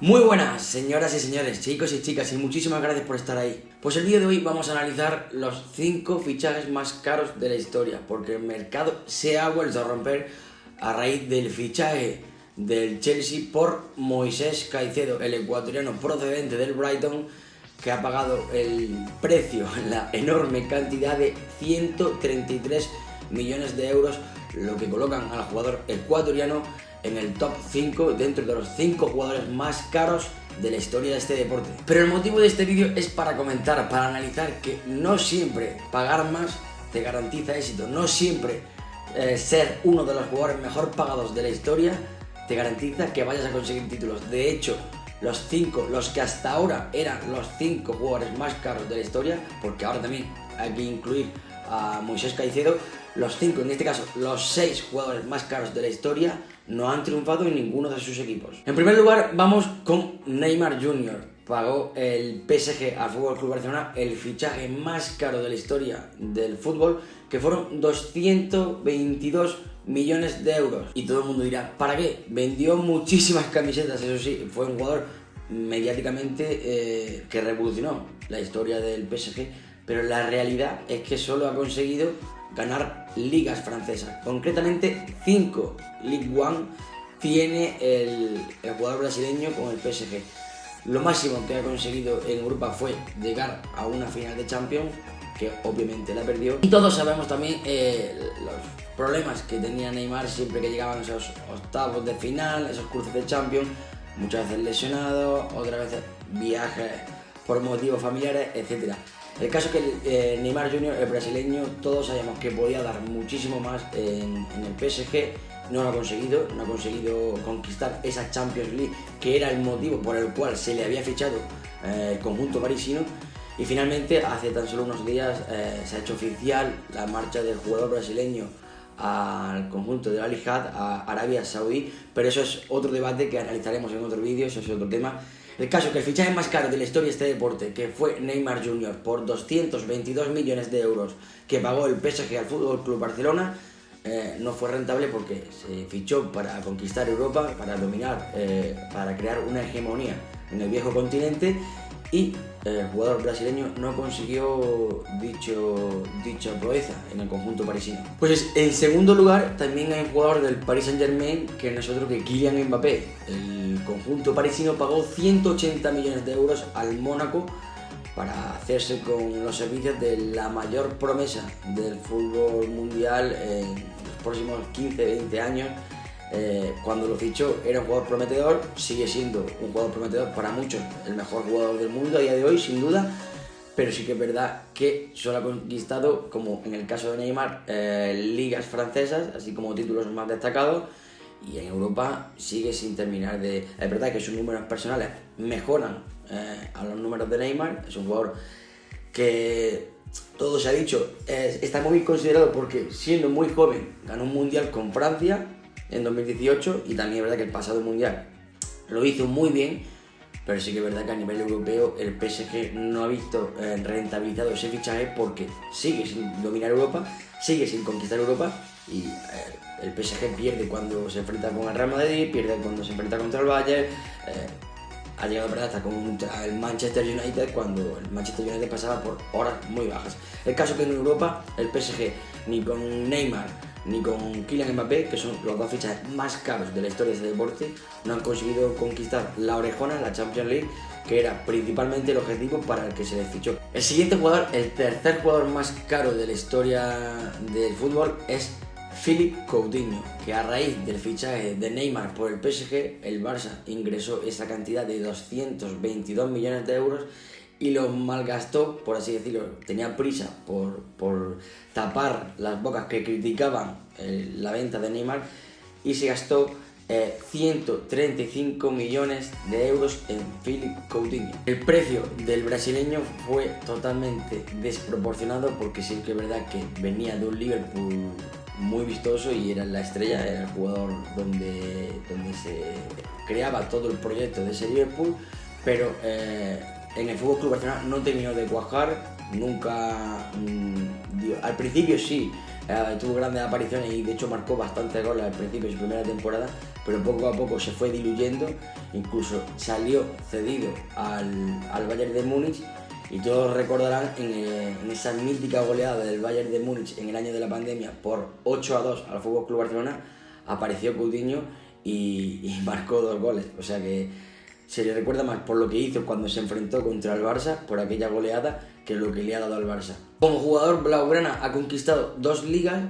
Muy buenas, señoras y señores, chicos y chicas, y muchísimas gracias por estar ahí. Pues el vídeo de hoy vamos a analizar los 5 fichajes más caros de la historia, porque el mercado se ha vuelto a romper a raíz del fichaje del Chelsea por Moisés Caicedo, el ecuatoriano procedente del Brighton, que ha pagado el precio, la enorme cantidad de 133 millones de euros, lo que colocan al jugador ecuatoriano en el top 5 dentro de los 5 jugadores más caros de la historia de este deporte. Pero el motivo de este vídeo es para comentar, para analizar que no siempre pagar más te garantiza éxito, no siempre ser uno de los jugadores mejor pagados de la historia te garantiza que vayas a conseguir títulos. De hecho, los que hasta ahora eran los 5 jugadores más caros de la historia, porque ahora también hay que incluir a Moisés Caicedo, los 5, en este caso los 6 jugadores más caros de la historia no han triunfado en ninguno de sus equipos. En primer lugar vamos con Neymar Jr. Pagó el PSG al FC Barcelona el fichaje más caro de la historia del fútbol, que fueron 222 millones de euros. Y todo el mundo dirá, ¿para qué? Vendió muchísimas camisetas, eso sí, fue un jugador mediáticamente que revolucionó la historia del PSG, pero la realidad es que solo ha conseguido ganar ligas francesas, concretamente 5 Ligue 1 tiene el jugador brasileño con el PSG. Lo máximo que ha conseguido en Europa fue llegar a una final de Champions, que obviamente la perdió. Y todos sabemos también los problemas que tenía Neymar siempre que llegaban esos octavos de final, esos cruces de Champions, muchas veces lesionado, otras veces viajes por motivos familiares, etc. El caso es que Neymar Jr., el brasileño, todos sabíamos que podía dar muchísimo más en el PSG, no lo ha conseguido, no ha conseguido conquistar esa Champions League, que era el motivo por el cual se le había fichado el conjunto parisino, y finalmente hace tan solo unos días se ha hecho oficial la marcha del jugador brasileño al conjunto de Al Ittihad, a Arabia Saudí, pero eso es otro debate que analizaremos en otro vídeo, eso es otro tema. El caso es que el fichaje más caro de la historia de este deporte, que fue Neymar Jr. por 222 millones de euros que pagó el PSG al FC Barcelona, no fue rentable porque se fichó para conquistar Europa, para dominar, para crear una hegemonía en el viejo continente, y el jugador brasileño no consiguió dicha proeza en el conjunto parisino. Pues en segundo lugar también hay un jugador del Paris Saint-Germain, que no es otro que Kylian Mbappé. El conjunto parisino pagó 180 millones de euros al Mónaco para hacerse con los servicios de la mayor promesa del fútbol mundial en los próximos 15-20 años. Cuando lo fichó era un jugador prometedor, sigue siendo un jugador prometedor, para muchos el mejor jugador del mundo a día de hoy, sin duda, pero sí que es verdad que solo ha conquistado, como en el caso de Neymar, ligas francesas, así como títulos más destacados, y en Europa sigue sin terminar de... Es verdad que sus números personales mejoran a los números de Neymar, es un jugador que... Todo se ha dicho, está muy bien considerado porque siendo muy joven ganó un mundial con Francia en 2018, y también es verdad que el pasado mundial lo hizo muy bien, pero sí que es verdad que a nivel europeo el PSG no ha visto rentabilizado ese fichaje, porque sigue sin dominar Europa, sigue sin conquistar Europa, y el PSG pierde cuando se enfrenta con el Real Madrid, pierde cuando se enfrenta contra el Bayern, ha llegado a perder hasta contra el Manchester United, cuando el Manchester United pasaba por horas muy bajas. El caso es que en Europa el PSG ni con Neymar ni con Kylian Mbappé, que son los dos fichajes más caros de la historia de este deporte, no han conseguido conquistar la orejona, la Champions League, que era principalmente el objetivo para el que se les fichó. El siguiente jugador, el tercer jugador más caro de la historia del fútbol, es Philippe Coutinho, que a raíz del fichaje de Neymar por el PSG, el Barça ingresó esa cantidad de 222 millones de euros y los malgastó, por así decirlo. Tenía prisa por tapar las bocas que criticaban la venta de Neymar, y se gastó 135 millones de euros en Philippe Coutinho. El precio del brasileño fue totalmente desproporcionado, porque sí que es verdad que venía de un Liverpool muy vistoso y era la estrella, era el jugador donde se creaba todo el proyecto de ese Liverpool, pero en el FC Barcelona no terminó de cuajar, nunca al principio sí, tuvo grandes apariciones y de hecho marcó bastantes goles al principio de su primera temporada, pero poco a poco se fue diluyendo, incluso salió cedido al Bayern de Múnich, y todos recordarán en esa mítica goleada del Bayern de Múnich en el año de la pandemia por 8-2 al Fútbol Club Barcelona, apareció Coutinho y marcó 2 goles, o sea que se le recuerda más por lo que hizo cuando se enfrentó contra el Barça, por aquella goleada, que lo que le ha dado al Barça. Como jugador blaugrana ha conquistado 2 ligas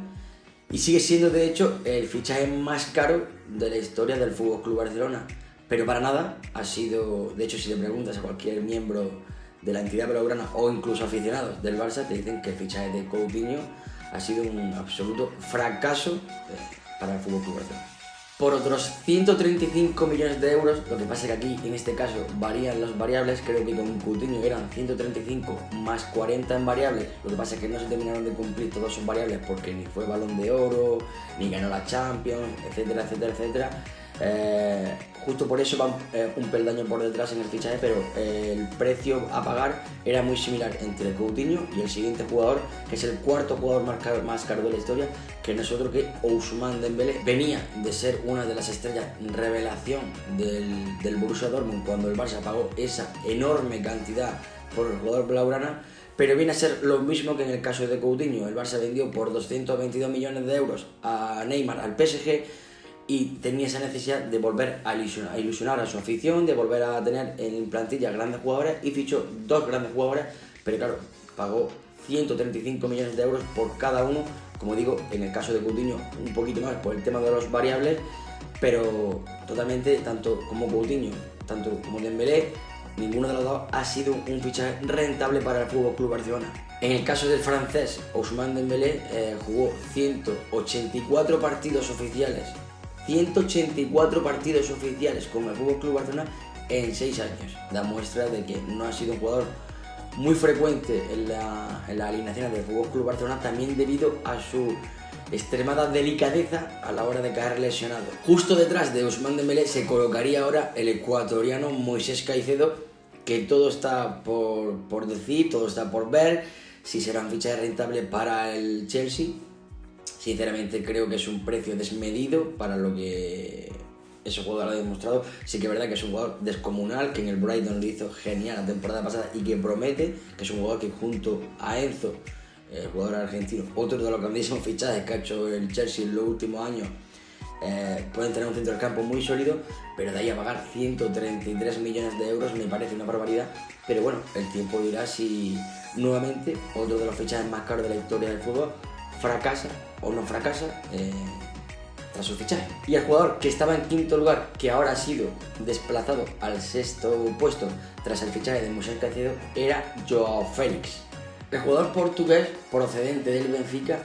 y sigue siendo de hecho el fichaje más caro de la historia del Fútbol Club Barcelona, pero para nada ha sido, de hecho si le preguntas a cualquier miembro de la entidad blaugrana o incluso aficionados del Barça, te dicen que el fichaje de Coutinho ha sido un absoluto fracaso para el Fútbol Club Barcelona. Por otros 135 millones de euros, lo que pasa es que aquí en este caso varían las variables, creo que con Coutinho eran 135 más 40 en variables, lo que pasa es que no se terminaron de cumplir todas sus variables porque ni fue Balón de Oro, ni ganó la Champions, etcétera, etcétera, etcétera. Justo por eso va un peldaño por detrás en el fichaje, pero el precio a pagar era muy similar entre Coutinho y el siguiente jugador, que es el cuarto jugador más caro de la historia, que no es otro que Ousmane Dembélé. Venía de ser una de las estrellas revelación del Borussia Dortmund cuando el Barça pagó esa enorme cantidad por el jugador blaugrana, pero viene a ser lo mismo que en el caso de Coutinho. El Barça vendió por 222 millones de euros a Neymar al PSG, y tenía esa necesidad de volver a ilusionar a su afición, de volver a tener en plantilla grandes jugadores, y fichó 2 grandes jugadores, pero claro, pagó 135 millones de euros por cada uno. Como digo, en el caso de Coutinho un poquito más por el tema de los variables, pero totalmente, tanto como Coutinho, tanto como Dembélé, ninguno de los dos ha sido un fichaje rentable para el Fútbol Club Barcelona. En el caso del francés, Ousmane Dembélé jugó 184 partidos oficiales 184 partidos oficiales con el Fútbol Club Barcelona en 6 años. Da muestra de que no ha sido un jugador muy frecuente en la alineación del Fútbol Club Barcelona, también debido a su extremada delicadeza a la hora de caer lesionado. Justo detrás de Ousmane Dembélé se colocaría ahora el ecuatoriano Moisés Caicedo, que todo está por decir, todo está por ver si será un fichaje rentable para el Chelsea. Sinceramente creo que es un precio desmedido para lo que ese jugador ha demostrado. Sí que es verdad que es un jugador descomunal, que en el Brighton lo hizo genial la temporada pasada y que promete, que es un jugador que junto a Enzo, el jugador argentino, otro de los grandísimos fichajes que ha hecho el Chelsea en los últimos años, pueden tener un centro del campo muy sólido, pero de ahí a pagar 133 millones de euros me parece una barbaridad. Pero bueno, el tiempo dirá si nuevamente otro de los fichajes más caros de la historia del fútbol fracasa o no fracasa tras su fichaje. Y el jugador que estaba en quinto lugar, que ahora ha sido desplazado al sexto puesto tras el fichaje de Moisés Caicedo, era Joao Félix. El jugador portugués procedente del Benfica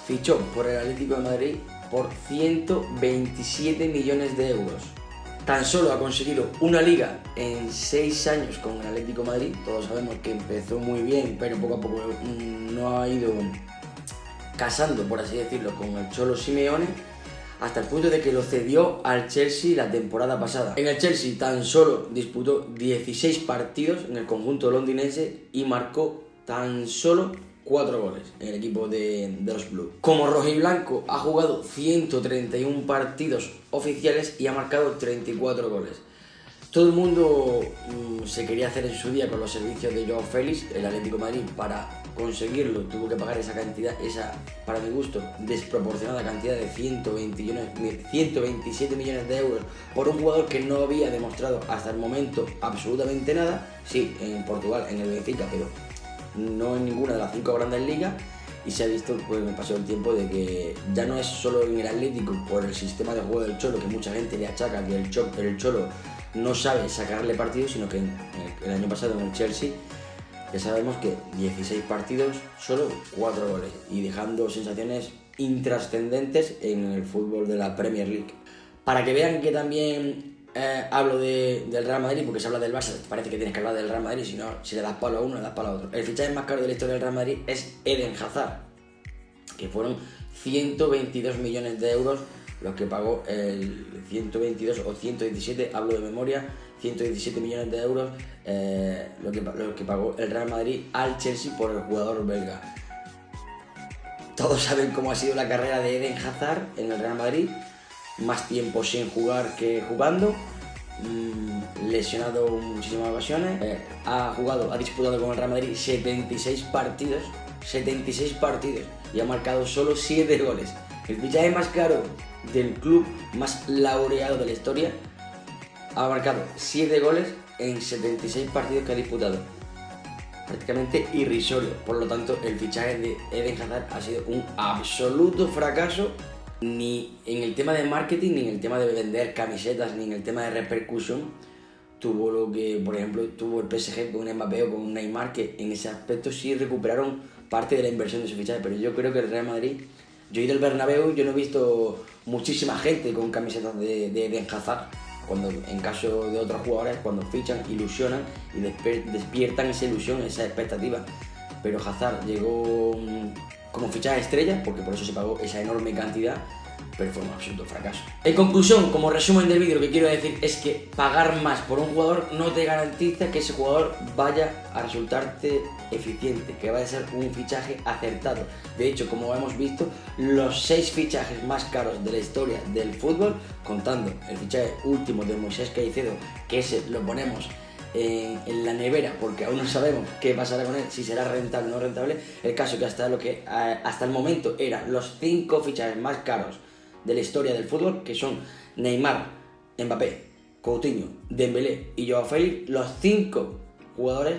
fichó por el Atlético de Madrid por 127 millones de euros. Tan solo ha conseguido una liga en 6 años con el Atlético de Madrid. Todos sabemos que empezó muy bien, pero poco a poco no ha ido casando, por así decirlo, con el Cholo Simeone, hasta el punto de que lo cedió al Chelsea la temporada pasada. En el Chelsea tan solo disputó 16 partidos en el conjunto londinense y marcó tan solo 4 goles en el equipo de los Blues. Como rojiblanco ha jugado 131 partidos oficiales y ha marcado 34 goles. Todo el mundo se quería hacer en su día con los servicios de Joao Félix. El Atlético de Madrid, para conseguirlo, tuvo que pagar esa cantidad, esa, para mi gusto, desproporcionada cantidad de 127 millones de euros por un jugador que no había demostrado hasta el momento absolutamente nada. Sí, en Portugal, en el Benfica, pero no en ninguna de las 5 grandes ligas. Y se ha visto, pues me pasó el tiempo, de que ya no es solo en el Atlético por el sistema de juego del Cholo, que mucha gente le achaca que el Cholo no sabe sacarle partido, sino que el año pasado en el Chelsea ya sabemos que 16 partidos, solo 4 goles, y dejando sensaciones intrascendentes en el fútbol de la Premier League. Para que vean que también hablo del Real Madrid, porque se habla del Barça, parece que tienes que hablar del Real Madrid, si no, si le das palo a uno, le das palo a otro. El fichaje más caro de la historia del Real Madrid es Eden Hazard, que fueron 122 millones de euros los que pagó el 122 o 117, hablo de memoria, 117 millones de euros lo que pagó el Real Madrid al Chelsea por el jugador belga. Todos saben cómo ha sido la carrera de Eden Hazard en el Real Madrid. más tiempo sin jugar que jugando, lesionado muchísimas ocasiones, ha disputado con el Real Madrid 76 partidos y ha marcado solo 7 goles. El fichaje más caro del club más laureado de la historia, ha marcado 7 goles en 76 partidos que ha disputado. Prácticamente irrisorio. Por lo tanto, el fichaje de Eden Hazard ha sido un absoluto fracaso, ni en el tema de marketing, ni en el tema de vender camisetas, ni en el tema de repercusión tuvo lo que, por ejemplo, tuvo el PSG con un Mbappé o con un Neymar, que en ese aspecto sí recuperaron parte de la inversión de su fichaje. Pero yo creo que el Real Madrid, yo he ido al Bernabéu, yo no he visto muchísima gente con camisetas de Eden Hazard, cuando en caso de otros jugadores, cuando fichan, ilusionan y despiertan esa ilusión, esa expectativa. Pero Hazard llegó como fichaje estrella, porque por eso se pagó esa enorme cantidad, pero fue un absoluto fracaso. En conclusión, como resumen del vídeo, lo que quiero decir es que pagar más por un jugador no te garantiza que ese jugador vaya a resultarte eficiente, que vaya a ser un fichaje acertado. De hecho, como hemos visto, los 6 fichajes más caros de la historia del fútbol, contando el fichaje último de Moisés Caicedo, que ese lo ponemos en la nevera porque aún no sabemos qué pasará con él, si será rentable o no rentable. El caso que hasta el momento eran los 5 fichajes más caros de la historia del fútbol, que son Neymar, Mbappé, Coutinho, Dembélé y Joao Félix, los 5 jugadores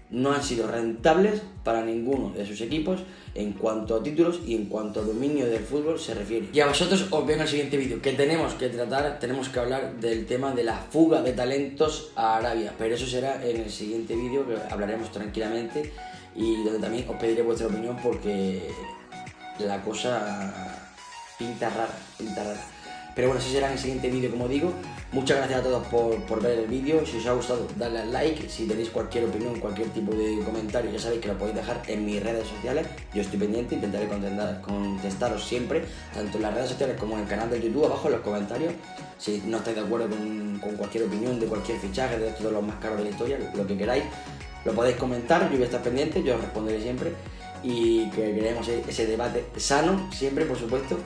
no han sido rentables para ninguno de sus equipos en cuanto a títulos y en cuanto a dominio del fútbol se refiere. Y a vosotros os veo en el siguiente vídeo, que tenemos que hablar del tema de la fuga de talentos a Arabia, pero eso será en el siguiente vídeo, que hablaremos tranquilamente y donde también os pediré vuestra opinión, porque la cosa pinta rara. Pero bueno, eso será en el siguiente vídeo, como digo. Muchas gracias a todos por ver el vídeo. Si os ha gustado, dadle al like. Si tenéis cualquier opinión, cualquier tipo de comentario, ya sabéis que lo podéis dejar en mis redes sociales. Yo estoy pendiente, intentaré contestaros siempre, tanto en las redes sociales como en el canal de YouTube, abajo en los comentarios. Si no estáis de acuerdo con cualquier opinión de cualquier fichaje, de estos de los más caros de la historia, lo que queráis, lo podéis comentar. Yo voy a estar pendiente, yo os responderé siempre. Y que queremos ese debate sano, siempre, por supuesto.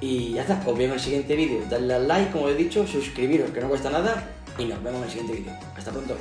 Y ya está, os veo en el siguiente vídeo. Dadle al like, como he dicho, suscribiros, que no cuesta nada, y nos vemos en el siguiente vídeo. Hasta pronto.